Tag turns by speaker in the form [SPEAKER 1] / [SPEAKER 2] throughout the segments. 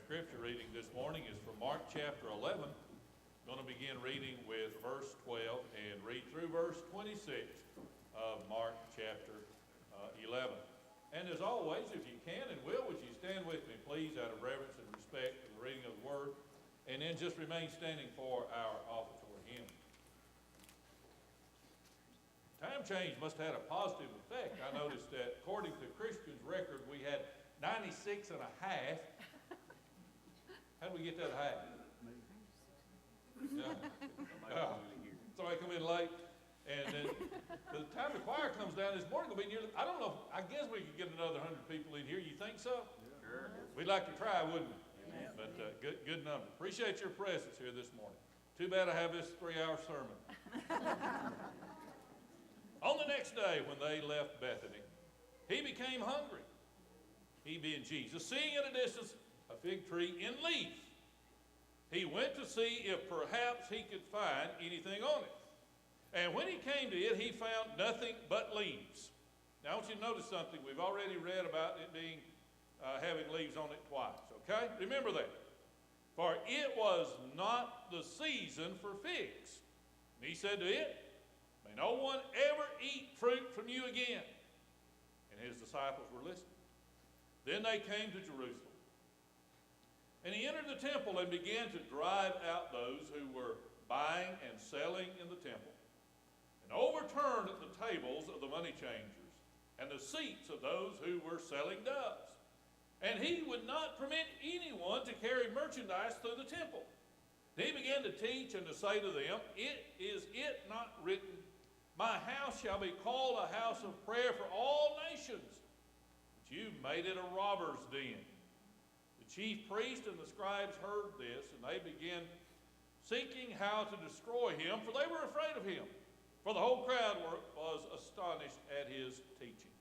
[SPEAKER 1] scripture reading this morning is from Mark chapter 11. I'm going to begin reading with verse 12 and read through verse 26 of Mark chapter 11. And as always, if you can and will, would you stand with me, please, out of reverence and respect for the reading of the word, and then just remain standing for our offertory hymn. Time change must have had a positive effect. I noticed that according to Christian's record, we had 96 and a half. How did we get that half? Yeah. Somebody come in late, and then by the time the choir comes down this morning, it'll be nearly, I don't know, I guess we could get another 100 people in here. You think so? Sure. We'd like to try, wouldn't we? Amen. But good number. Appreciate your presence here this morning. Too bad I have this 3-hour sermon. On the next day, when they left Bethany, he became hungry. He being Jesus, seeing at a distance a fig tree in leaf, he went to see if perhaps he could find anything on it. And when he came to it, he found nothing but leaves. Now I want you to notice something. We've already read about it being having leaves on it twice, okay? Remember that. For it was not the season for figs. And he said to it, may no one ever eat fruit from you again. And his disciples were listening. Then they came to Jerusalem. And he entered the temple and began to drive out those who were buying and selling in the temple, and overturned the tables of the money changers and the seats of those who were selling doves. And he would not permit anyone to carry merchandise through the temple. And he began to teach and to say to them, is it not written, my house shall be called a house of prayer for all nations, but you made it a robber's den. The chief priests and the scribes heard this, and they began seeking how to destroy him, for they were afraid of him. For the whole crowd was astonished at his teaching.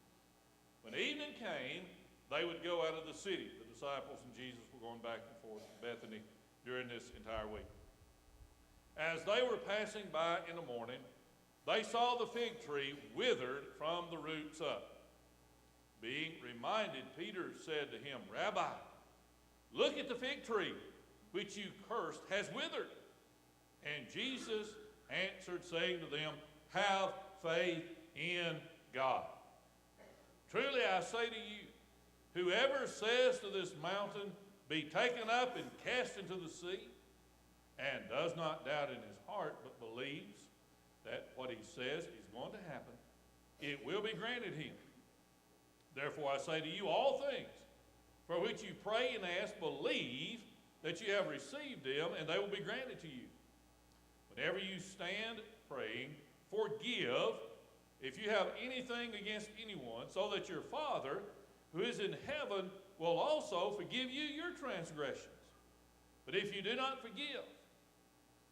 [SPEAKER 1] When evening came, they would go out of the city. The disciples and Jesus were going back and forth to Bethany during this entire week. As they were passing by in the morning, they saw the fig tree withered from the roots up. Being reminded, Peter said to him, Rabbi, look at the fig tree, which you cursed has withered. And Jesus answered, saying to them, have faith in God. Truly I say to you, whoever says to this mountain, be taken up and cast into the sea, and does not doubt in his heart, but believes that what he says is going to happen, it will be granted him. Therefore I say to you, all things for which you pray and ask, believe that you have received them, and they will be granted to you. Whenever you stand praying, forgive if you have anything against anyone, so that your Father who is in heaven will also forgive you your transgressions. But if you do not forgive,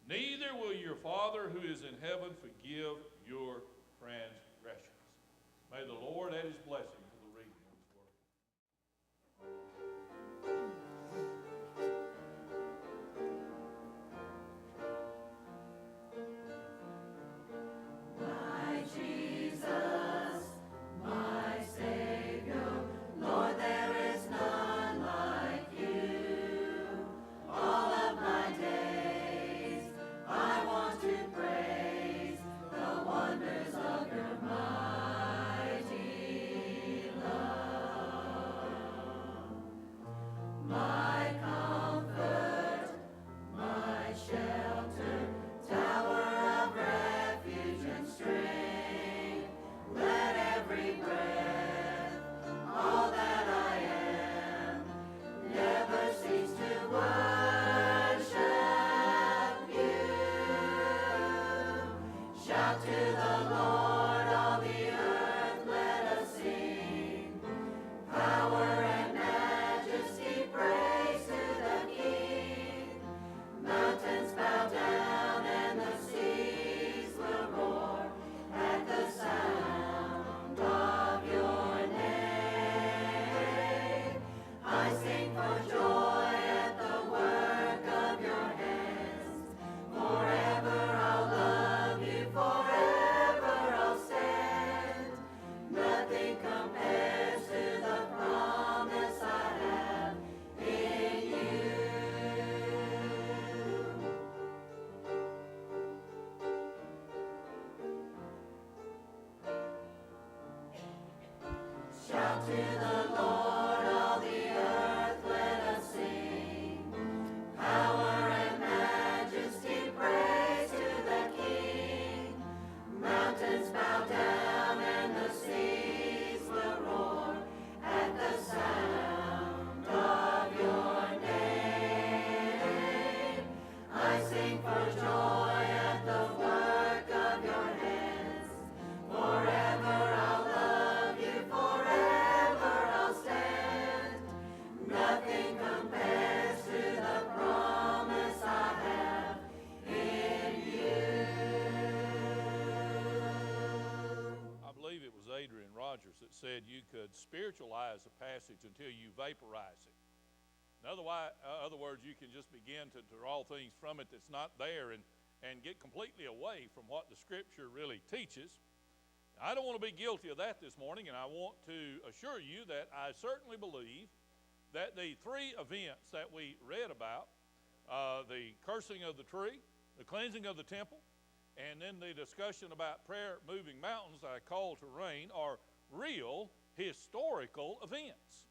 [SPEAKER 1] neither will your Father who is in heaven forgive your transgressions. May the Lord add his blessing to the reading of his word.
[SPEAKER 2] My Jesus, my Savior, Lord, there is none like you. All of my days I want to praise the wonders of your mighty
[SPEAKER 1] said you could spiritualize a passage until you vaporize it. In other words, you can just begin to draw things from it that's not there and get completely away from what the Scripture really teaches. I don't want to be guilty of that this morning, and I want to assure you that I certainly believe that the three events that we read about, the cursing of the tree, the cleansing of the temple, and then the discussion about prayer moving mountains I call to rain, are real historical events.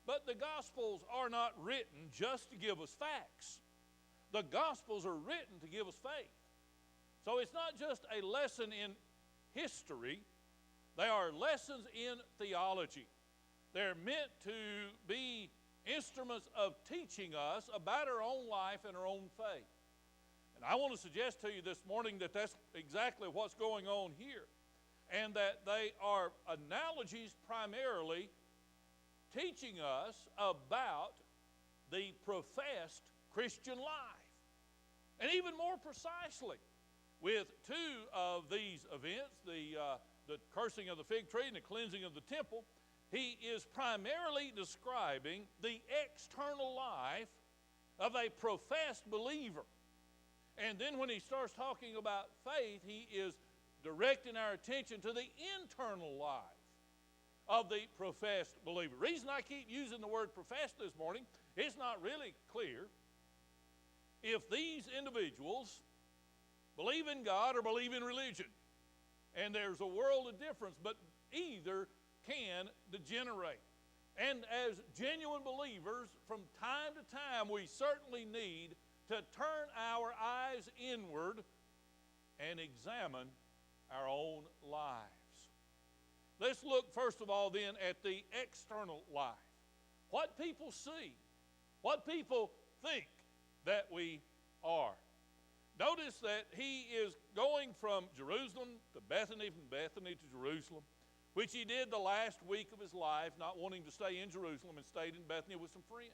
[SPEAKER 1] But the Gospels are not written just to give us facts. The Gospels are written to give us faith. So it's not just a lesson in history. They are lessons in theology. They're meant to be instruments of teaching us about our own life and our own faith. And I want to suggest to you this morning that that's exactly what's going on here, and that they are analogies primarily teaching us about the professed Christian life. And even more precisely, with two of these events, the cursing of the fig tree and the cleansing of the temple, he is primarily describing the external life of a professed believer. And then when he starts talking about faith, he is directing our attention to the internal life of the professed believer. The reason I keep using the word professed this morning, it's not really clear if these individuals believe in God or believe in religion. And there's a world of difference, but either can degenerate. And as genuine believers, from time to time, we certainly need to turn our eyes inward and examine our own lives. Let's look first of all then at the external life. What people see, what people think that we are. Notice that he is going from Jerusalem to Bethany, from Bethany to Jerusalem, which he did the last week of his life, not wanting to stay in Jerusalem, and stayed in Bethany with some friends.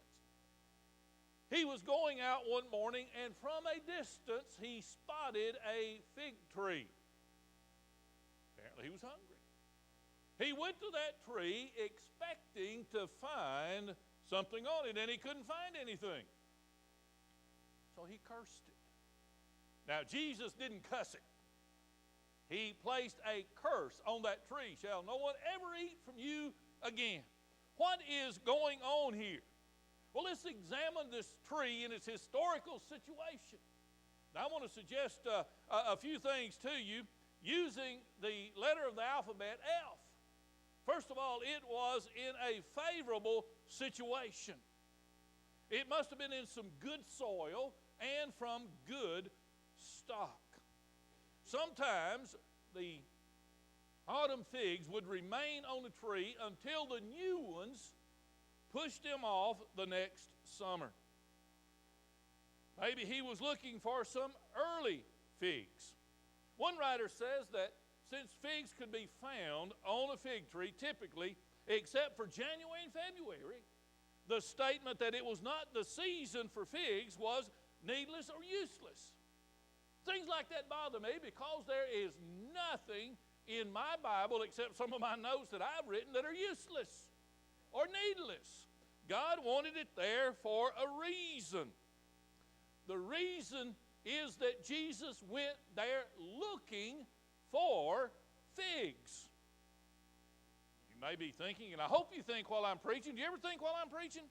[SPEAKER 1] He was going out one morning, and from a distance he spotted a fig tree. Apparently he was hungry. He went to that tree expecting to find something on it, and he couldn't find anything. So he cursed it. Now, Jesus didn't cuss it. He placed a curse on that tree. Shall no one ever eat from you again. What is going on here? Well, let's examine this tree in its historical situation. Now, I want to suggest a few things to you using the letter of the alphabet, F. First of all, it was in a favorable situation. It must have been in some good soil and from good stock. Sometimes the autumn figs would remain on the tree until the new ones pushed them off the next summer. Maybe he was looking for some early figs. One writer says that since figs could be found on a fig tree typically, except for January and February, the statement that it was not the season for figs was needless or useless. Things like that bother me because there is nothing in my Bible except some of my notes that I've written that are useless or needless. God wanted it there for a reason. The reason is that Jesus went there looking for figs. You may be thinking, and I hope you think while I'm preaching. Do you ever think while I'm preaching?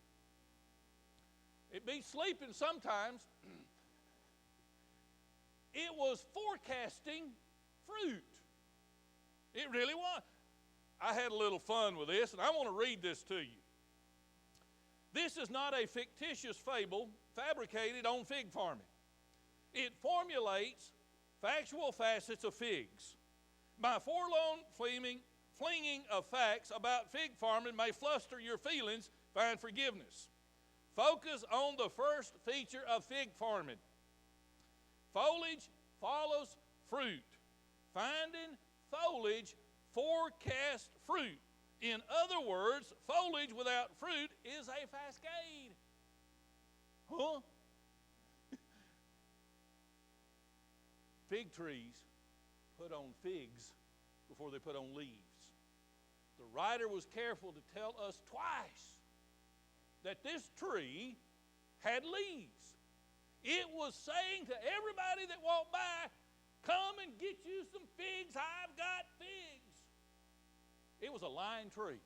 [SPEAKER 1] It be sleeping sometimes. It was forecasting fruit. It really was. I had a little fun with this, and I want to read this to you. This is not a fictitious fable fabricated on fig farming. It formulates factual facets of figs. My forlorn flinging of facts about fig farming may fluster your feelings. Find forgiveness. Focus on the first feature of fig farming. Foliage follows fruit. Finding foliage forecasts fruit. In other words, foliage without fruit is a cascade. Huh? Fig trees put on figs before they put on leaves. the writer was careful to tell us twice that this tree had leaves. It was saying to everybody that walked by, come and get you some figs. I've got figs. It was a lying tree.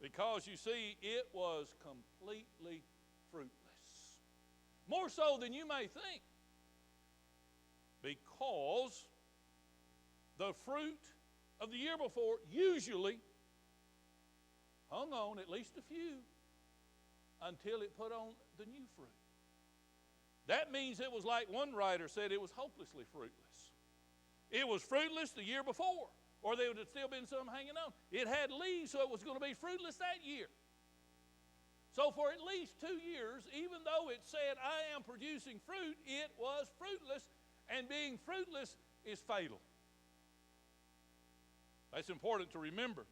[SPEAKER 1] Because you see, it was completely fruitless. More so than you may think. Because the fruit of the year before usually hung on at least a few until it put on the new fruit. That means it was like one writer said, it was hopelessly fruitless. It was fruitless the year before, or there would have still been some hanging on. It had leaves, so it was going to be fruitless that year. So for at least 2 years, even though it said, I am producing fruit, it was fruitless, and being fruitless is fatal. That's important to remember.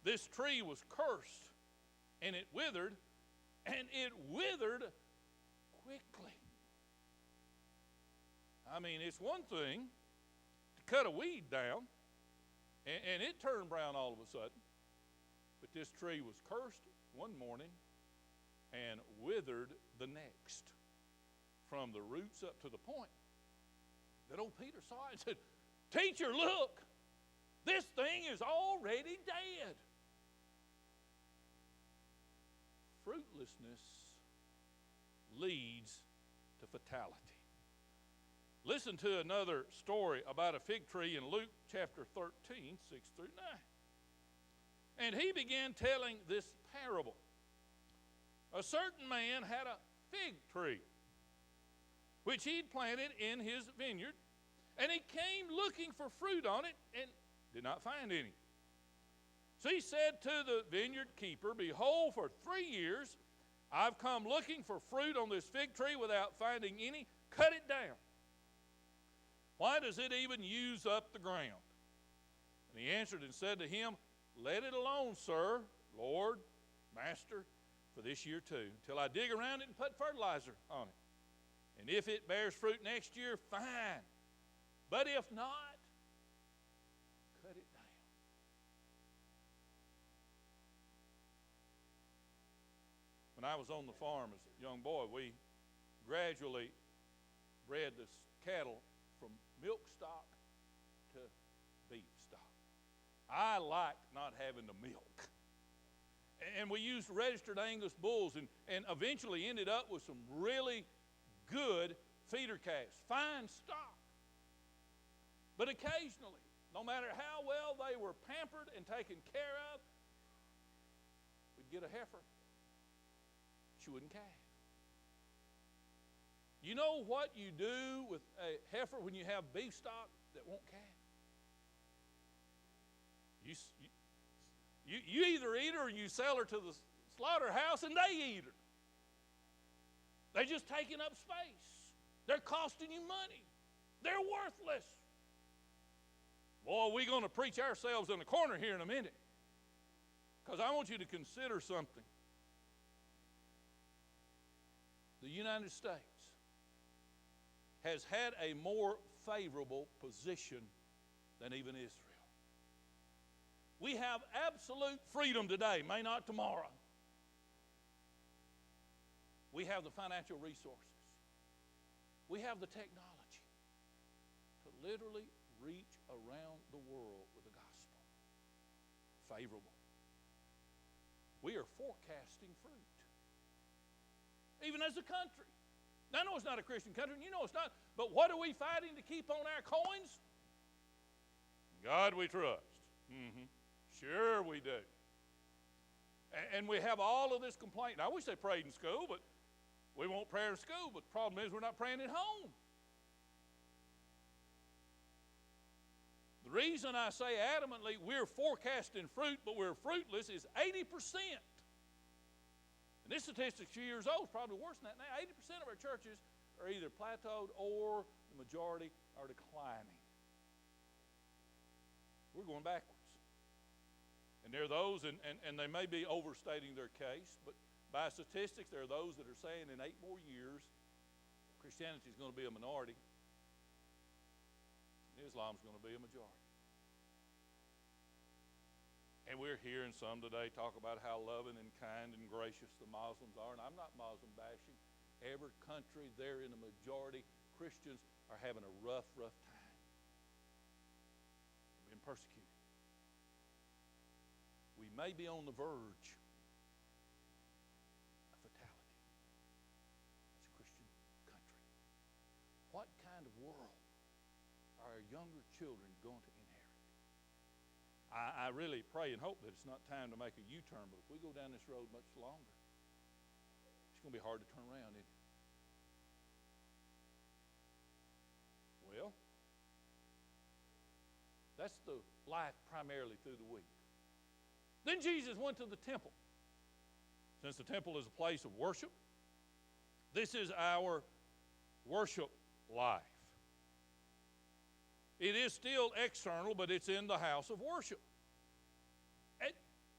[SPEAKER 1] This tree was cursed, and it withered quickly. I mean, it's one thing to cut a weed down, and it turned brown all of a sudden. But this tree was cursed one morning and withered the next, from the roots up to the point that old Peter saw it and said, Teacher, look, this thing is already dead. Fruitlessness leads to fatality. Listen to another story about a fig tree in Luke chapter 13, 6 through 9. And he began telling this parable. A certain man had a fig tree, which he'd planted in his vineyard, and he came looking for fruit on it and did not find any. So he said to the vineyard keeper, Behold, for 3 years I've come looking for fruit on this fig tree without finding any. Cut it down. Why does it even use up the ground? And he answered and said to him, Let it alone, sir, Lord, Master, for this year too, till I dig around it and put fertilizer on it. And if it bears fruit next year, fine. But if not, cut it down. When I was on the farm as a young boy, we gradually bred the cattle from milk stock to beef stock. I liked not having the milk. And we used registered Angus bulls and eventually ended up with some really good feeder calves, fine stock. But occasionally, no matter how well they were pampered and taken care of, we'd get a heifer. She wouldn't calve. You know what you do with a heifer when you have beef stock that won't calve? You either eat her or you sell her to the slaughterhouse and they eat her. They're just taking up space. They're costing you money. They're worthless. Boy, we're going to preach ourselves in the corner here in a minute, because I want you to consider something. The United States has had a more favorable position than even Israel. We have absolute freedom today, may not tomorrow. We have the financial resources. We have the technology to literally reach around the world with the gospel. Favorable. We are forecasting fruit. Even as a country. Now, I know it's not a Christian country, and you know it's not, but what are we fighting to keep on our coins? God we trust. Sure we do. And we have all of this complaint. Now, I wish they prayed in school, but we want prayer in school, but the problem is we're not praying at home. The reason I say adamantly we're forecasting fruit, but we're fruitless is 80%. And this statistic 2 years old is probably worse than that now. 80% of our churches are either plateaued or the majority are declining. We're going backwards. And there are those, and they may be overstating their case, but by statistics, there are those that are saying in 8 more years, Christianity is going to be a minority, and Islam is going to be a majority. And we're hearing some today talk about how loving and kind and gracious the Muslims are. And I'm not Muslim bashing. Every country, they're in a majority. Christians are having a rough time. Being persecuted. We may be on the verge of fatality as a Christian country. What kind of world are our younger children going to inherit? I really pray and hope that it's not time to make a U-turn, but if we go down this road much longer, it's going to be hard to turn around, isn't it? Well, that's the life primarily through the week. Then Jesus went to the temple. Since the temple is a place of worship, this is our worship life. It is still external, but it's in the house of worship. And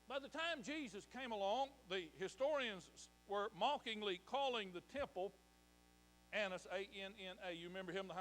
[SPEAKER 1] by the time Jesus came along, the historians were mockingly calling the temple Annas, A-N-N-A. You remember him, the